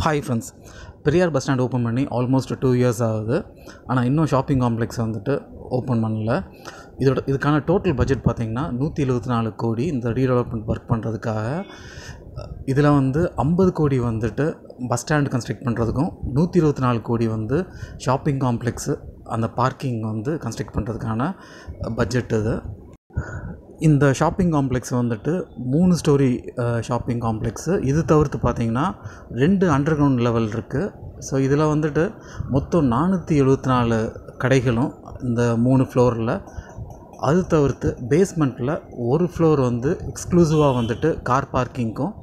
Hi friends, Periyar bus stand open பண்ணி almost 2 years ஆகுது. ஆனால் இன்னும் ஷாப்பிங் காம்ப்ளெக்ஸ் வந்துட்டு ஓப்பன் பண்ணல. இதுக்கான டோட்டல் பட்ஜெட் பார்த்திங்கன்னா 174 கோடி இந்த ரீடெவலப்மெண்ட் ஒர்க் பண்ணுறதுக்காக. இதில் வந்து 50 கோடி வந்துட்டு பஸ் ஸ்டாண்ட் கன்ஸ்ட்ரக்ட் பண்ணுறதுக்கும் 124 கோடி வந்து ஷாப்பிங் காம்ப்ளெக்ஸு அந்த பார்க்கிங் வந்து கன்ஸ்ட்ரக்ட் பண்ணுறதுக்கான பட்ஜெட் இது. இந்த ஷாப்பிங் காம்ப்ளெக்ஸ் வந்துட்டு 3 ஸ்டோரி ஷாப்பிங் காம்ப்ளெக்ஸு. இது தவிர்த்து பார்த்திங்கன்னா 2 அண்டர் கிரவுண்ட் லெவல் இருக்குது. ஸோ இதில் வந்துட்டு மொத்தம் 474 கடைகளும் இந்த 3 ஃப்ளோரில். அது தவிர்த்து பேஸ்மெண்ட்டில் ஒரு ஃப்ளோர் வந்து எக்ஸ்க்ளூசிவாக வந்துட்டு கார் பார்க்கிங்க்கும்,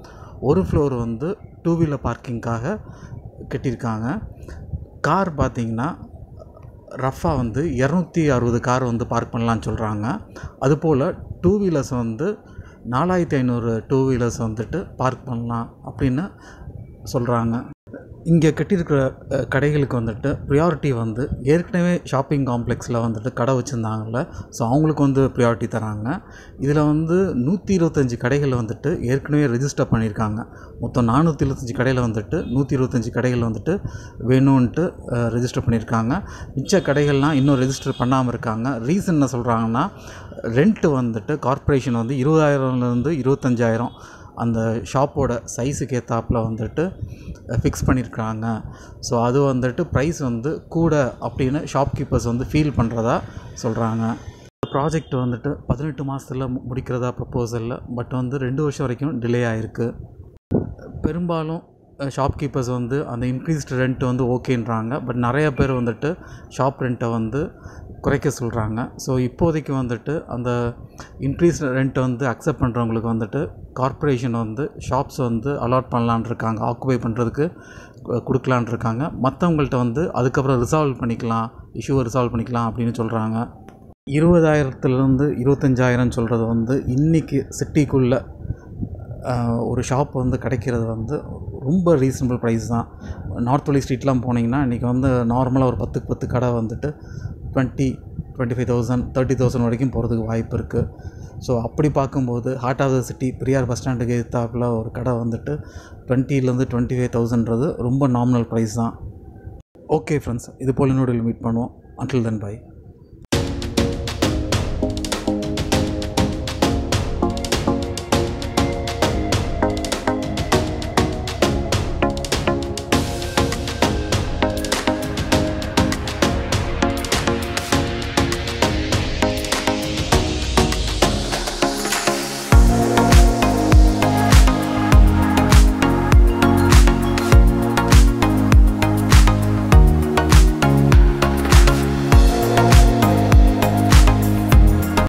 ஒரு ஃப்ளோர் வந்து 2 வீலர் பார்க்கிங்காக கட்டியிருக்காங்க. கார் பார்த்திங்கன்னா ரஃபாக வந்து 260 கார் வந்து பார்க் பண்ணலான்னு சொல்கிறாங்க. அதுபோல் 2 வீலர்ஸ் வந்து 4500 2 வீலர்ஸ் வந்துட்டு பார்க் பண்ணலாம் அப்படின்னு சொல்கிறாங்க. இங்கே கட்டியிருக்கிற கடைகளுக்கு வந்துட்டு ப்ரியாரிட்டி வந்து ஏற்கனவே ஷாப்பிங் காம்ப்ளெக்ஸில் வந்துட்டு கடை வச்சுருந்தாங்கள்ல, ஸோ அவங்களுக்கு வந்து ப்ரியாரிட்டி தராங்க. இதில் வந்து 125 கடைகள் வந்துட்டு ஏற்கனவே ரெஜிஸ்டர் பண்ணியிருக்காங்க. மொத்தம் 425 கடையில் வந்துட்டு 125 கடைகள் வந்துட்டு வேணும்ன்ட்டு ரெஜிஸ்டர் பண்ணியிருக்காங்க. மிச்ச கடைகள்லாம் இன்னும் ரெஜிஸ்டர் பண்ணாமல் இருக்காங்க. ரீசன் என்ன சொல்கிறாங்கன்னா, ரெண்ட்டு வந்துட்டு கார்ப்பரேஷன் வந்து 20,000லேருந்து 25,000 அந்த ஷாப்போட சைஸுக்கு ஏற்றாப்பில் வந்துட்டு ஃபிக்ஸ் பண்ணியிருக்காங்க. ஸோ அது வந்துட்டு ப்ரைஸ் வந்து கூட அப்படின்னு ஷாப்கீப்பர்ஸ் வந்து ஃபீல் பண்ணுறதா சொல்கிறாங்க. ப்ராஜெக்ட் வந்துட்டு 18 மாதத்தில் முடிக்கிறதா ப்ரப்போசலில், பட் வந்து 2 வருஷம் வரைக்கும் டிலே ஆகிருக்கு. பெரும்பாலும் ஷாப்கீப்பர்ஸ் வந்து அந்த இன்க்ரீஸ்டு ரெண்ட் வந்து ஓகேன்றாங்க. பட் நிறைய பேர் வந்துட்டு ஷாப் ரெண்ட்டை வந்து குறைக்க சொல்கிறாங்க. ஸோ இப்போதைக்கு வந்துட்டு அந்த இன்க்ரீஸ்டு ரெண்ட்டை வந்து அக்செப்ட் பண்ணுறவங்களுக்கு வந்துட்டு கார்ப்பரேஷன் வந்து ஷாப்ஸ் வந்து அலாட் பண்ணலான் இருக்காங்க, ஆக்குபை பண்ணுறதுக்கு கொடுக்கலான் இருக்காங்க. மற்றவங்கள்ட்ட வந்து அதுக்கப்புறம் ரிசால்வ் பண்ணிக்கலாம், இஷ்யூவை ரிசால்வ் பண்ணிக்கலாம் அப்படின்னு சொல்கிறாங்க. 20,000லேருந்து 25,000 சொல்கிறது வந்து இன்றைக்கி சிட்டிக்குள்ளே ஒரு ஷாப் வந்து கிடைக்கிறது வந்து ரொம்ப ரீசனபிள் ப்ரைஸ் தான். நார்த் வழி ஸ்ட்ரீட்லாம் போனீங்கன்னா இன்றைக்கி வந்து நார்மலாக ஒரு 10 கடை வந்துட்டு 25,000 30,000 வரைக்கும் போகிறதுக்கு வாய்ப்பு இருக்குது. ஸோ அப்படி பார்க்கும்போது heart of the city Periyar bus ஸ்டாண்டுக்கு எதிர்த்தாப்பில் ஒரு கடை வந்துட்டு 20,000லேருந்து 25,000ன்றது ரொம்ப நார்மல் ப்ரைஸ் தான். ஓகே ஃப்ரெண்ட்ஸ், இது போல் இன்னொரு மீட் பண்ணுவோம். Until then by.